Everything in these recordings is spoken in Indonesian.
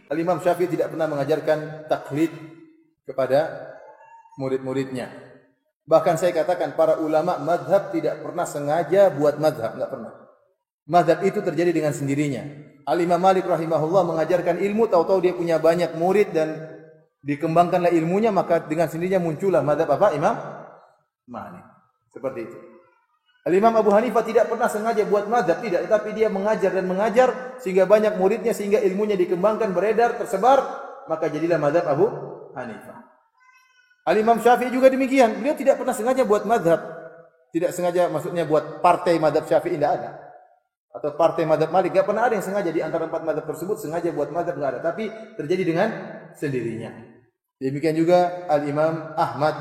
Al-Imam Syafi'i tidak pernah mengajarkan taklid kepada murid-muridnya. Bahkan saya katakan para ulama mazhab tidak pernah sengaja buat mazhab, enggak pernah. Mazhab itu terjadi dengan sendirinya. Al-Imam Malik rahimahullah mengajarkan ilmu, tahu-tahu dia punya banyak murid dan dikembangkanlah ilmunya, maka dengan sendirinya muncullah mazhab apa? Imam Malik. Seperti itu. Al-Imam Abu Hanifah tidak pernah sengaja buat mazhab, tidak, tetapi dia mengajar dan mengajar sehingga banyak muridnya, sehingga ilmunya dikembangkan, beredar, tersebar, maka jadilah mazhab Abu Hanifah. Al-Imam Syafi'i juga demikian. Beliau tidak pernah sengaja buat mazhab. Tidak sengaja maksudnya buat partai mazhab Syafi'i, tidak ada. Atau partai mazhab Malik, tidak pernah ada yang sengaja di antara 4 mazhab tersebut sengaja buat mazhab, tidak ada. Tapi terjadi dengan sendirinya. Demikian juga Al-Imam Ahmad,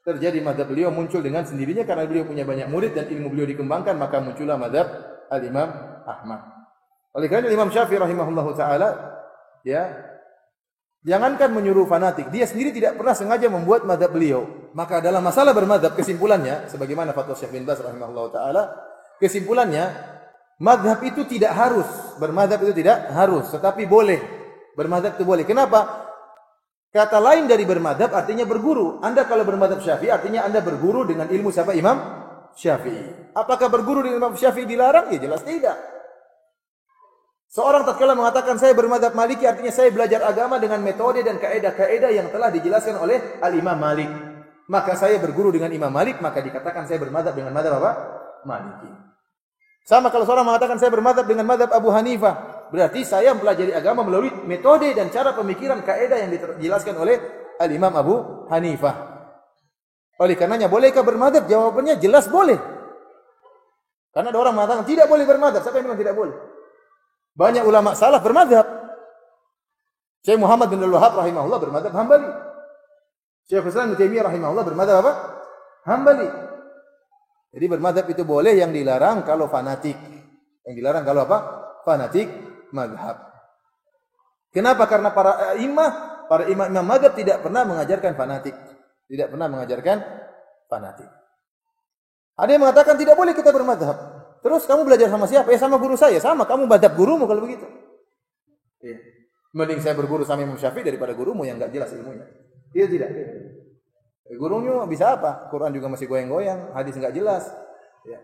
terjadi mazhab beliau muncul dengan sendirinya karena beliau punya banyak murid dan ilmu beliau dikembangkan, maka muncullah mazhab Al-Imam Ahmad. Oleh karena Imam Syafi'i rahimahullahu taala, ya, jangankan menyuruh fanatik, dia sendiri tidak pernah sengaja membuat mazhab beliau. Maka dalam masalah bermazhab, kesimpulannya sebagaimana fatwa Syekh bin Baz rahimahullahu taala, kesimpulannya mazhab itu tidak harus, bermazhab itu tidak harus, tetapi boleh. Bermazhab itu boleh. Kenapa? Kata lain dari bermadzhab artinya berguru. Anda kalau bermadzhab Syafi'i artinya Anda berguru dengan ilmu siapa? Imam Syafi'i. Apakah berguru dengan Imam Syafi'i dilarang? Ya jelas tidak. Seorang tatkala mengatakan saya bermadzhab Maliki artinya saya belajar agama dengan metode dan kaidah-kaidah yang telah dijelaskan oleh Al-Imam Malik. Maka saya berguru dengan Imam Malik, maka dikatakan saya bermadzhab dengan madzhab apa? Maliki. Sama kalau seorang mengatakan saya bermadzhab dengan madzhab Abu Hanifah, berarti saya mempelajari agama melalui metode dan cara pemikiran kaidah yang dijelaskan oleh Al-Imam Abu Hanifah. Oleh karenanya, bolehkah bermadzhab? Jawabannya jelas boleh. Karena ada orang mengatakan tidak boleh bermadzhab. Siapa yang bilang tidak boleh? Banyak ulama salaf bermadzhab. Syekh Muhammad bin Abdul Wahhab rahimahullah bermadzhab Hambali. Syekh Islam Ibnu Taimiyah rahimahullah bermadzhab apa? Hambali. Jadi bermadzhab itu boleh, yang dilarang kalau fanatik. Yang dilarang kalau apa? Fanatik mazhab. Kenapa? Karena para imam mazhab tidak pernah mengajarkan fanatik. Tidak pernah mengajarkan fanatik. Ada yang mengatakan tidak boleh kita bermazhab. Terus kamu belajar sama siapa? Ya sama guru saya. Sama, kamu mazhab gurumu kalau begitu. Ya. Mending saya berguru sama Imam Syafi'i daripada gurumu yang enggak jelas ilmunya. Iya tidak? Gurunya bisa apa? Quran juga masih goyang-goyang, hadis enggak jelas. Ya.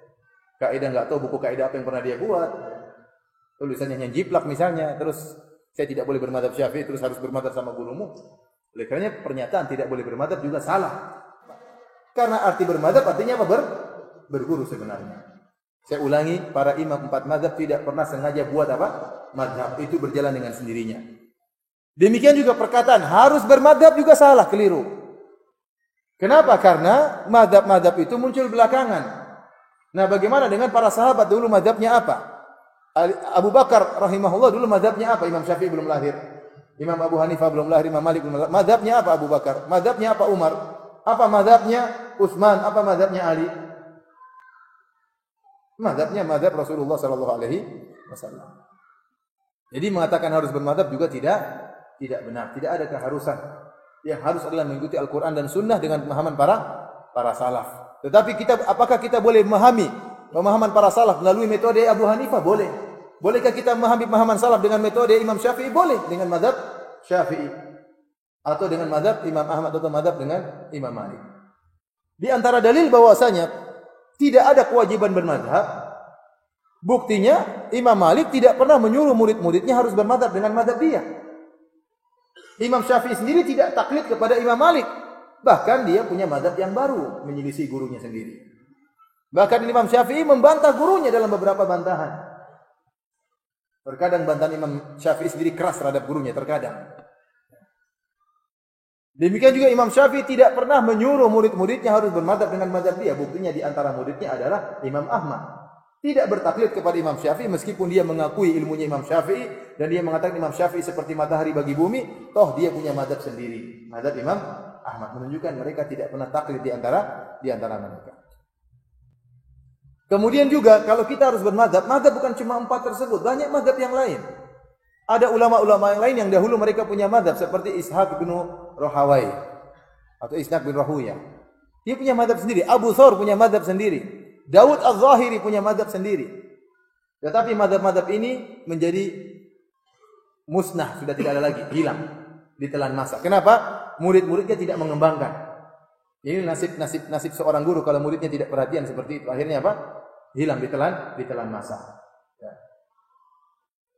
Kaidah enggak tahu, buku kaidah apa yang pernah dia buat. Tulisannya hanya jiplak misalnya, terus saya tidak boleh bermadzhab Syafi'i, terus harus bermadzhab sama gurumu. Oleh karenanya pernyataan tidak boleh bermadzhab juga salah. Karena arti bermadzhab artinya apa? Berguru sebenarnya. Saya ulangi, para imam 4 mazhab tidak pernah sengaja buat apa? Mazhab. Itu berjalan dengan sendirinya. Demikian juga perkataan harus bermadzhab juga salah, keliru. Kenapa? Karena mazhab-mazhab itu muncul belakangan. Nah, bagaimana dengan para sahabat dulu mazhabnya apa? Abu Bakar rahimahullah dulu mazhabnya apa? Imam Syafi'i belum lahir. Imam Abu Hanifah belum lahir, Imam Malik belum lahir. Mazhabnya apa Abu Bakar? Mazhabnya apa Umar? Apa mazhabnya Utsman? Apa mazhabnya Ali? Mazhabnya mazhab Rasulullah sallallahu alaihi wasallam. Jadi mengatakan harus bermazhab juga tidak benar. Tidak ada keharusan. Yang harus adalah mengikuti Al-Quran dan Sunnah dengan pemahaman para salaf. Tetapi apakah kita boleh memahami pemahaman para salaf melalui metode Abu Hanifah? Boleh. Bolehkah kita memahami pemahaman salaf dengan metode Imam Syafi'i? Boleh, dengan mazhab Syafi'i. Atau dengan mazhab Imam Ahmad atau mazhab dengan Imam Malik. Di antara dalil bahwasanya tidak ada kewajiban bermazhab, buktinya Imam Malik tidak pernah menyuruh murid-muridnya harus bermazhab dengan mazhab dia. Imam Syafi'i sendiri tidak taklid kepada Imam Malik. Bahkan dia punya mazhab yang baru, menyelisih gurunya sendiri. Bahkan Imam Syafi'i membantah gurunya dalam beberapa bantahan. Terkadang bantahan Imam Syafi'i sendiri keras terhadap gurunya, terkadang. Demikian juga Imam Syafi'i tidak pernah menyuruh murid-muridnya harus bermazhab dengan mazhab dia. Buktinya di antara muridnya adalah Imam Ahmad. Tidak bertaklid kepada Imam Syafi'i meskipun dia mengakui ilmunya Imam Syafi'i dan dia mengatakan Imam Syafi'i seperti matahari bagi bumi, toh dia punya mazhab sendiri. Mazhab Imam Ahmad menunjukkan mereka tidak pernah taklid di antara mereka. Kemudian juga kalau kita harus bermazhab, mazhab bukan cuma 4 tersebut, banyak mazhab yang lain. Ada ulama-ulama yang lain yang dahulu mereka punya mazhab seperti Ishaq bin Rahawai atau Ishaq bin Rahuya. Dia punya mazhab sendiri, Abu Thawr punya mazhab sendiri. Daud Az-Zahiri punya mazhab sendiri. Tetapi mazhab-mazhab ini menjadi musnah, sudah tidak ada lagi, hilang, ditelan masa. Kenapa? Murid-muridnya tidak mengembangkan. Ini nasib seorang guru kalau muridnya tidak perhatian seperti itu. Akhirnya apa? Hilang, ditelan masa. Ya.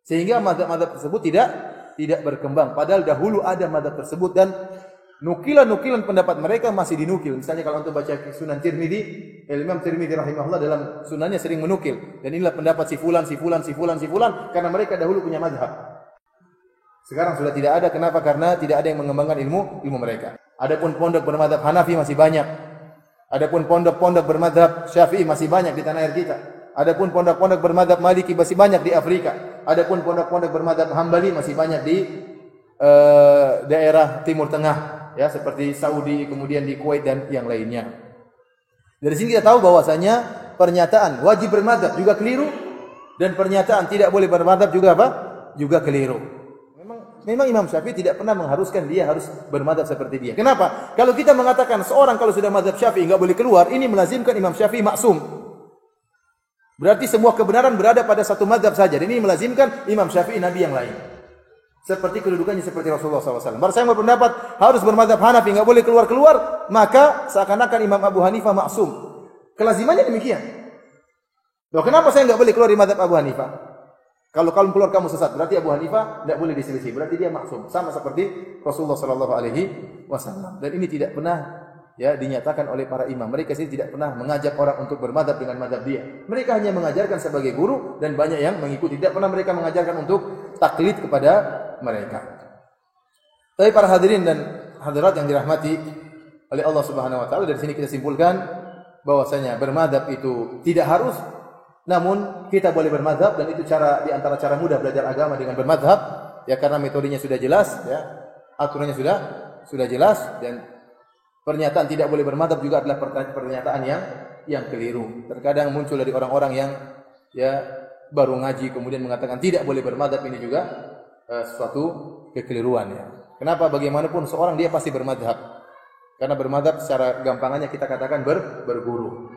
Sehingga mazhab-mazhab tersebut tidak berkembang. Padahal dahulu ada mazhab tersebut dan nukilan-nukilan pendapat mereka masih dinukil. Misalnya kalau untuk baca Sunan Tirmidzi, Imam Tirmidzi rahimahullah dalam sunannya sering menukil. Dan inilah pendapat si fulan karena mereka dahulu punya mazhab. Sekarang sudah tidak ada. Kenapa? Karena tidak ada yang mengembangkan ilmu mereka. Adapun pondok bermadzhab Hanafi masih banyak. Adapun pondok-pondok bermadzhab Syafi'i masih banyak di tanah air kita. Adapun pondok-pondok bermadzhab Maliki masih banyak di Afrika. Adapun pondok-pondok bermadzhab Hambali masih banyak di daerah Timur Tengah, ya, seperti Saudi, kemudian di Kuwait dan yang lainnya. Dari sini kita tahu bahwasanya pernyataan wajib bermadzhab juga keliru dan pernyataan tidak boleh bermadzhab juga apa? Juga keliru. Memang Imam Syafi'i tidak pernah mengharuskan dia harus bermadzhab seperti dia. Kenapa? Kalau kita mengatakan seorang kalau sudah mazhab Syafi'i enggak boleh keluar, ini melazimkan Imam Syafi'i maksum. Berarti semua kebenaran berada pada satu mazhab saja. Dan ini melazimkan Imam Syafi'i nabi yang lain. Seperti kedudukannya seperti Rasulullah SAW. Baru saya berpendapat harus bermadzhab Hanafi, enggak boleh keluar-keluar, maka seakan-akan Imam Abu Hanifah maksum. Kelazimannya demikian. Loh, kenapa saya enggak boleh keluar di mazhab Abu Hanifah? Kalau kamu keluar kamu sesat, berarti Abu Hanifah tidak boleh diselisih, berarti dia maksum, sama seperti Rasulullah sallallahu alaihi wasallam. Dan ini tidak pernah ya dinyatakan oleh para imam. Mereka sendiri tidak pernah mengajak orang untuk bermadzhab dengan mazhab dia. Mereka hanya mengajarkan sebagai guru dan banyak yang mengikuti. Tidak pernah mereka mengajarkan untuk taklid kepada mereka. Tapi para hadirin dan hadirat yang dirahmati oleh Allah Subhanahu wa taala, dari sini kita simpulkan bahwasanya bermadzhab itu tidak harus. Namun kita boleh bermadzhab dan itu cara di antara cara mudah belajar agama dengan bermadzhab, ya, karena metodenya sudah jelas, ya, aturannya sudah jelas, dan pernyataan tidak boleh bermadzhab juga adalah pernyataan yang keliru. Terkadang muncul dari orang-orang yang ya baru ngaji kemudian mengatakan tidak boleh bermadzhab, ini juga suatu kekeliruan, ya. Kenapa? Bagaimanapun seorang dia pasti bermadzhab. Karena bermadzhab secara gampangannya kita katakan berguru.